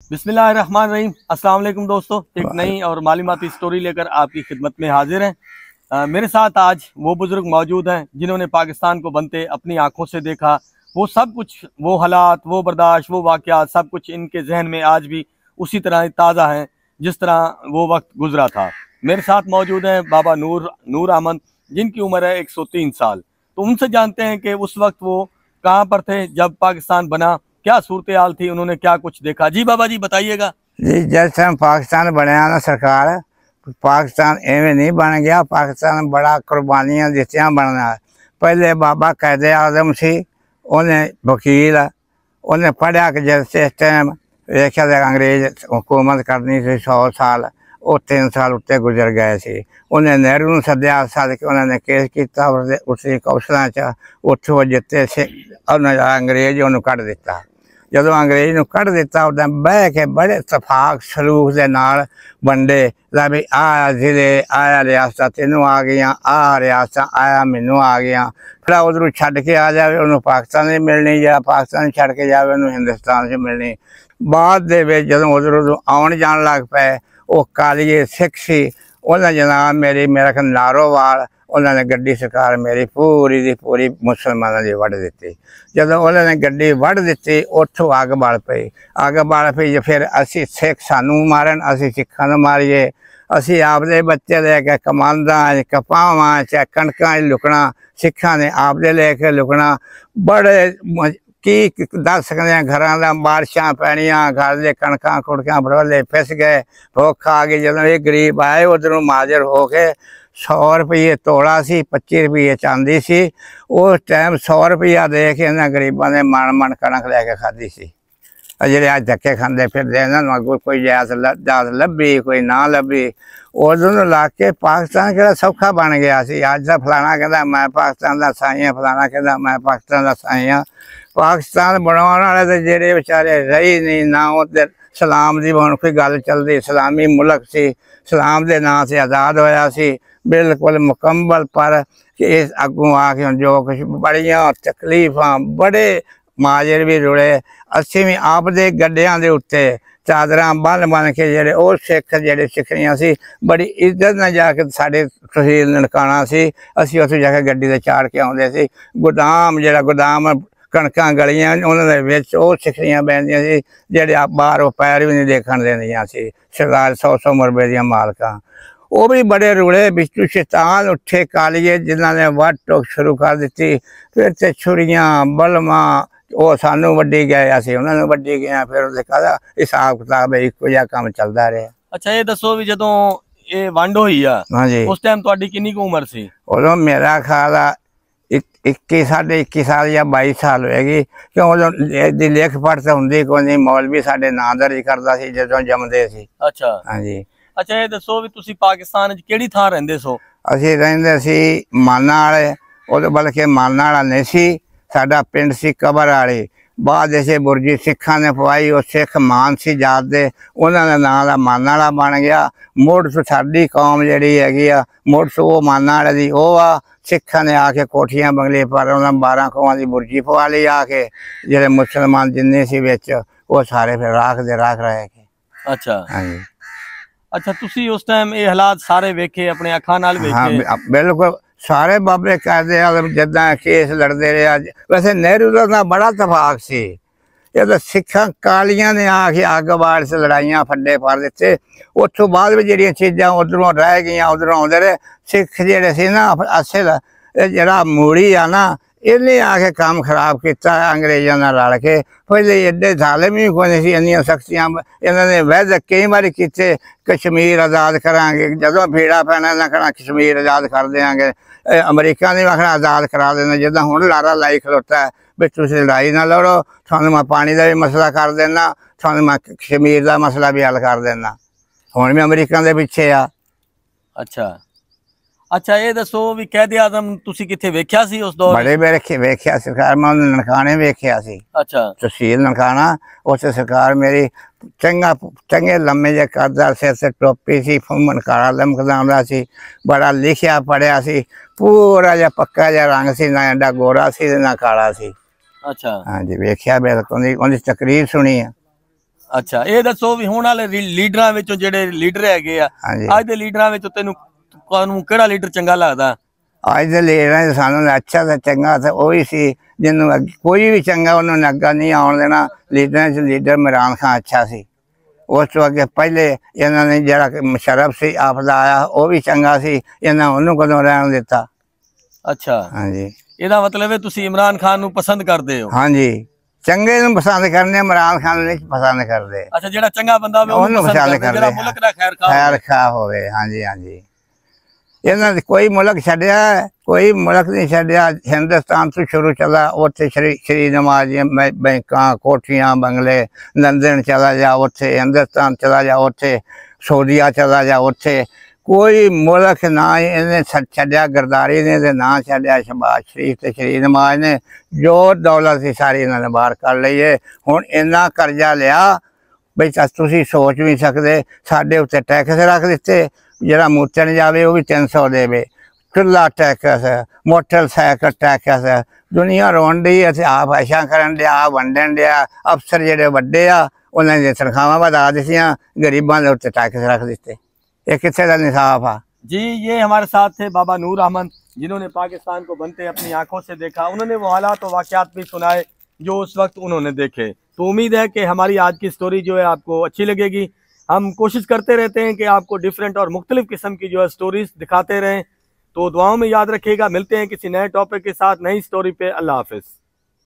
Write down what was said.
बिस्मिल्लाहिर्रहमानिर्रहीम। अस्सलाम वालेकुम दोस्तों, एक नई और मालूमाती स्टोरी लेकर आपकी खिदमत में हाजिर हैं। मेरे साथ आज वो बुज़ुर्ग मौजूद हैं जिन्होंने पाकिस्तान को बनते अपनी आंखों से देखा। वो सब कुछ, वो हालात, वो बर्दाश्त, वो वाक़यात, सब कुछ इनके जहन में आज भी उसी तरह ताज़ा हैं जिस तरह वो वक्त गुजरा था। मेरे साथ मौजूद हैं बाबा नूर अहमद, जिनकी उम्र है 103 साल। तो उनसे जानते हैं कि उस वक्त वो कहाँ पर थे जब पाकिस्तान बना, क्या सूरत हाल थी, उन्होंने क्या कुछ देखा। जी बाबा जी बताइएगा। जी जैसे हम पाकिस्तान बनया ना सरकार, पाकिस्तान एवं नहीं बन गया। पाकिस्तान बड़ा कुर्बानियां दित्तियां बनना। पहले बाबा कैदे आजम सी, उन्हें वकील, उन्हें पढ़िया कि जैसे टाइम वेख्या अंग्रेज हुकूमत करनी सी 100 साल, वो 3 साल उत्ते गुजर गए सी। उन्हें नेहरू नूं सद्या, सद के उन्होंने केस किया उसी कौशलों च, उत्थों जिते अंग्रेज उन्होंने कढ़ दिता। ਜਦੋਂ अंग्रेज ਨੂੰ ਕੱਢ ਦਿੱਤਾ ਉਦੋਂ ਬਹਿ ਕੇ ਬੜੇ ਇਤਫਾਕ ਸਲੂਕ ਦੇ ਨਾਲ ਵੰਡੇ। ਲੈ ਵੀ ਆਹ ਜ਼ਿਲ੍ਹੇ, ਆਹ ਰਿਆਸਤਾਂ ਤੈਨੂੰ ਆ ਗਈਆਂ, ਆਹ ਰਿਆਸਤਾਂ ਆਇਆ ਮੈਨੂੰ ਆ ਗਈਆਂ। ਫਿਰ ਉਧਰੋਂ ਛੱਡ ਕੇ ਆ ਜਾਵੇ ਉਹਨੂੰ ਪਾਕਿਸਤਾਨ ਨਹੀਂ ਮਿਲਣੀ, ਜਾਂ ਪਾਕਿਸਤਾਨ ਛੱਡ ਕੇ ਜਾਵੇ ਉਹਨੂੰ ਹਿੰਦੁਸਤਾਨ 'ਚ ਮਿਲਣੀ। ਬਾਅਦ ਦੇ ਵਿੱਚ ਜਦੋਂ ਉਧਰੋਂ ਆਉਣ ਜਾਣ ਲੱਗ ਪਏ, ਉਹ ਕਾਲੀਏ ਸਿੱਖ ਸੀ, ਉਹਨਾਂ ਜਨਾਬ ਮੇਰਾ ਖਿਆਲ ਨਾਰੋਵਾਲ, उन्होंने गड्डी सरकार मेरी पूरी की पूरी मुसलमानों की वढ़ दी। जब उन्होंने गड्डी वढ़ दी, उतों अग बल पई फिर असी सिख सानू मारन, असी सिखा मारीए। असी आपदे बच्चे लेके कमांदा कपावां चाहे कणकां लुकना, सिखा ने आपदे लेके लुकना। बड़े की दस सकते हैं, घर का बारिशां पैनियां, घर के कणकां कुड़कां बड़ोले फिस गए, भुख आ गई। जो ये गरीब आए उधरों माजर हो के 100 रुपये तोड़ा सी, 25 रुपये चांदी सी। उस टाइम 100 रुपया दे के इन्होंने गरीबों ने मन कणक लैके खाधी सी। जे अज धक्के खाते फिरते इन्होंने कोई जात लभी कोई ना लभी। उदों ला के पाकिस्तान कि सौखा बन गया सी। अज का फलाना कहता मैं पाकिस्तान का साई हाँ, फलाना कहता मैं पाकिस्तान का साई हाँ। पाकिस्तान बनाने वाले तो जेडे बेचारे रही नहीं ना, उधर सलाम की हम कोई गल चलती। सलामी मुल्क सी, सलाम के नाम से आज़ाद होया सी बिल्कुल मुकम्मल। पर इस अगों आके जो कुछ बड़िया तकलीफा, बड़े माजर भी रुड़े। असी भी आपदे गड्डियां दे उत्ते चादर बन के जेडे वो सिख जेडे सिखनियां सी, बड़ी इज्जत न जाके साडे तहसील ननकाना सी, असी उत्थे जाके गड्डी ते चाड़ के आउंदे सी। गोदाम जेड़ा गोदाम कणकां गलियां उन्हां दे विच वो सिखनियां बैठदियां सी, जेडे बाहर पैर भी नहीं देखण देंदियां सी। सरदार 100 मुरबे दियां मालकां वो भी बड़े रुड़े। बिचू शैतान उठे कालिए जिन्होंने वट टोक शुरू कर दी। फिर तो छुरियां बलमा वो सानू वड्डी गए, असीं उन्होंने वड्डी गए। फिर कहता हिसाब किताब इको जिहा काम चलता रहा। अच्छा ये दसो भी जदों ये वंड होई आ, हाँ जी, उस टाइम तुहाडी किन्नी क उम्र सी? उदों मेरा ख्याल आ 21 साल या 22 साल होएगी, क्यों उदों लिख पढ़ तो हुंदी कोई नहीं। मौलवी साडे नां दर्ज करदा सी जदों जमदे सी। अच्छा हाँ जी। अच्छा ये दसो भी तुसी पाकिस्तान च किहड़ी थां रहिंदे सो? असीं रहिंदे सी माना वाले, उदों बल्कि माना वाला नहीं सी, साडा पिंड सी कबर वाली। बाद इसे बुरजी सिखा ने पवाई, वो सिख मान सी जात दे, उन्होंने नाम का माना वाला बन गया। मुड़ साडी कौम जिहड़ी हैगी आ, मुड़ वो माना वाले दी वो आ। सिखा ने आके कोठियां बंगले पर उन्होंने 12 खोआं की बुरजी पवा ली आके। जिहड़े मुसलमान जिन्ने सी विच वो सारे फिर राख दे राख रहे थे। अच्छा हाँ जी। अच्छा तुसी उस टाइम ये हालात सारे वेखे, अपने अखां नाल वेखे? हाँ बिल्कुल, सारे बाबे कहते जिदा केस लड़ते रहे। वैसे नेहरू का बड़ा इतफाक सी। ये तो सिखा कालियां ने आके अग बाड़ से लड़ाइयां फड्डे फड़ दिते। उतों बाद भी जिहड़ियां चीज़ां उधरों रह गई, उधरों आउंदे रहे। सिख जिहड़े सी ना असल जिहड़ा मूड़ी आ ना, इन्हें आके काम खराब किया अंग्रेजों नाल रल के। पहले एडे जालिम भी कोई नहीं सी, इन्नियां सख्तियां इन्होंने वैद कई बार किए। कश्मीर आज़ाद करांगे, जदों भीड़ा पैना इन्हां कहना कश्मीर आज़ाद कर देंगे। अमरीका ने आखना आज़ाद करा देना। जिदा हुण लारा लाई खलोता है भी तुसीं लड़ाई ना लड़ो, थानू मैं पानी का भी मसला कर देना, थानू मैं कश्मीर का मसला भी हल कर देना। हुण भी अमरीका के पिछे आ। अच्छा अच्छा ये दसो भी कैदे आजम तुसी किथे वेख्या सी उस दौर? बड़े बेरे वेख्या सरकार, मैं उन्हें ननकाने वेख्या सी। अच्छा तहसील ननकाना, उस सरकार मेरी चंगे लम्मे जे करदा, सिर से टोपी सी, फुमन काला लमकदा सी, बड़ा लिखिया पढ़िया सी, पूरा जा पक्का जा रंग सी, ना एडा गोरा सी ना काला सी। अच्छा हाँ जी वेख्या बिल्कुल, उनकी तकरीर सुनी है। ਅੱਛਾ ਇਹ ਦੱਸੋ ਵੀ ਹੁਣ ਵਾਲੇ ਲੀਡਰਾਂ ਵਿੱਚੋਂ ਜਿਹੜੇ ਲੀਡਰ ਹੈਗੇ ਆ ਹਾਂਜੀ ਅੱਜ ਦੇ ਲੀਡਰਾਂ ਵਿੱਚੋਂ ਤੁਹਾਨੂੰ ਕਿਹੜਾ ਲੀਡਰ ਚੰਗਾ ਲੱਗਦਾ? ਅੱਜ ਦੇ ਲੀਡਰਾਂ ਸਾਨੂੰ ਅੱਛਾ ਤੇ ਚੰਗਾ ਤੇ ਉਹੀ ਸੀ ਜਿਹਨੂੰ ਕੋਈ ਵੀ ਚੰਗਾ ਉਹਨੂੰ ਅੱਗਾ ਨਹੀਂ ਆਉਣ ਦੇਣਾ। ਲੀਡਰਾਂ 'ਚ ਲੀਡਰ ਇਮਰਾਨ ਖਾਨ ਅੱਛਾ ਸੀ। ਉਸ ਤੋਂ ਅੱਗੇ ਪਹਿਲੇ ਇਹਨਾਂ ਨੇ ਜਿਹੜਾ ਮੁਸ਼ਰਫ ਸੀ ਆਪਦਾ ਆਇਆ ਉਹ ਵੀ ਚੰਗਾ ਸੀ, ਇਹਨਾਂ ਉਹਨੂੰ ਕਦੋਂ ਰਹਿਣ ਦਿੱਤਾ। ਅੱਛਾ ਹਾਂਜੀ ਇਹਦਾ ਮਤਲਬ ਹੈ ਤੁਸੀਂ ਇਮਰਾਨ ਖਾਨ ਨੂੰ ਪਸੰਦ ਕਰਦੇ ਹੋ? ਹਾਂਜੀ ਚੰਗੇ ਨੂੰ ਪਸੰਦ ਕਰਨੇ, ਇਮਰਾਨ ਖਾਨ ਨੂੰ ਨਹੀਂ ਪਸੰਦ ਕਰਦੇ। ਅੱਛਾ ਜਿਹੜਾ ਚੰਗਾ ਬੰਦਾ ਹੋਵੇ ਉਹਨੂੰ ਪਸੰਦ ਕਰਦੇ, ਜਿਹੜਾ ਮੁਲਕ ਦਾ ਖੈਰ ਖਾ ਹੋਵੇ। ਹਾਂਜੀ ਹਾਂਜੀ ਇਹਨਾਂ ਨੇ ਕੋਈ ਮੁਲਕ ਛੱਡਿਆ, ਕੋਈ ਮੁਲਕ ਨਹੀਂ ਛੱਡਿਆ। ਹਿੰਦੁਸਤਾਨ ਤੋਂ ਸ਼ੁਰੂ ਚਲਾ, ਉੱਥੇ ਸ਼੍ਰੀ ਨਵਾਜ਼ ਬੈਂਕਾਂ ਕੋਠੀਆਂ ਬੰਗਲੇ, ਲੰਦਨ ਚਲਾ ਜਾ ਉੱਥੇ, ਹਿੰਦੁਸਤਾਨ ਚਲਾ ਜਾ ਉੱਥੇ, ਸਊਦੀਆ ਚਲਾ ਜਾ ਉੱਥੇ, ਕੋਈ ਮੁਲਕ ਨਾ ਇਹਨੇ ਛੱਡਿਆ। ਗਰਦਾਰੀ ਨੇ ਤੇ ਨਾ ਛੱਡਿਆ ਸ਼ਹਬਾਜ਼ ਸ਼ਰੀਫ ਤੇ ਸ਼੍ਰੀ ਨਵਾਜ਼ ਨੇ। ਜੋ ਦੌਲਤ ਸੀ ਸਾਰੀ ਇਹਨਾਂ ਨੇ ਬਾਹਰ ਕਰ ਲਈ ਹੈ। ਹੁਣ ਇੰਨਾ ਕਰਜ਼ਾ ਲਿਆ ਬਈ ਤੁਸੀਂ ਸੋਚ ਵੀ ਸਕਦੇ। ਸਾਡੇ ਉੱਤੇ ਟੈਕਸ ਰੱਖ ਦਿੱਤੇ, ਜਿਹੜਾ ਮੂਤਣ ਜਾਵੇ ਉਹ ਵੀ 300 ਦੇਵੇ, ਚੁੱਲਾ ਟੈਕਸ, ਮੋਟਰਸਾਈਕਲ ਟੈਕਸ। ਦੁਨੀਆ ਰੋਣ ਡਈ ਹੈ ਤੇ ਆਪ ਐਸ਼ਾਂ ਕਰਨ ਡਿਆ, ਵੰਡਣ ਡਿਆ। ਅਫਸਰ ਜਿਹੜੇ ਵੱਡੇ ਆ ਉਹਨਾਂ ਦੀਆਂ ਤਨਖਾਹਾਂ ਵਧਾ ਦਿੱਤੀਆਂ, ਗਰੀਬਾਂ ਦੇ ਉੱਤੇ टैक्स रख दिते। ये कितने का इंसाफ है जी। ये हमारे साथ थे बाबा नूर अहमद, जिन्होंने पाकिस्तान को बनते अपनी आंखों से देखा। उन्होंने वो हालात और वाक़यात भी सुनाए जो उस वक्त उन्होंने देखे। तो उम्मीद है कि हमारी आज की स्टोरी जो है आपको अच्छी लगेगी। हम कोशिश करते रहते हैं कि आपको डिफरेंट और मुख्तलिफ किस्म की जो है स्टोरीज दिखाते रहें। तो दुआओं में याद रखिएगा। मिलते हैं किसी नए टॉपिक के साथ, नई स्टोरी पे। अल्लाह हाफिज़।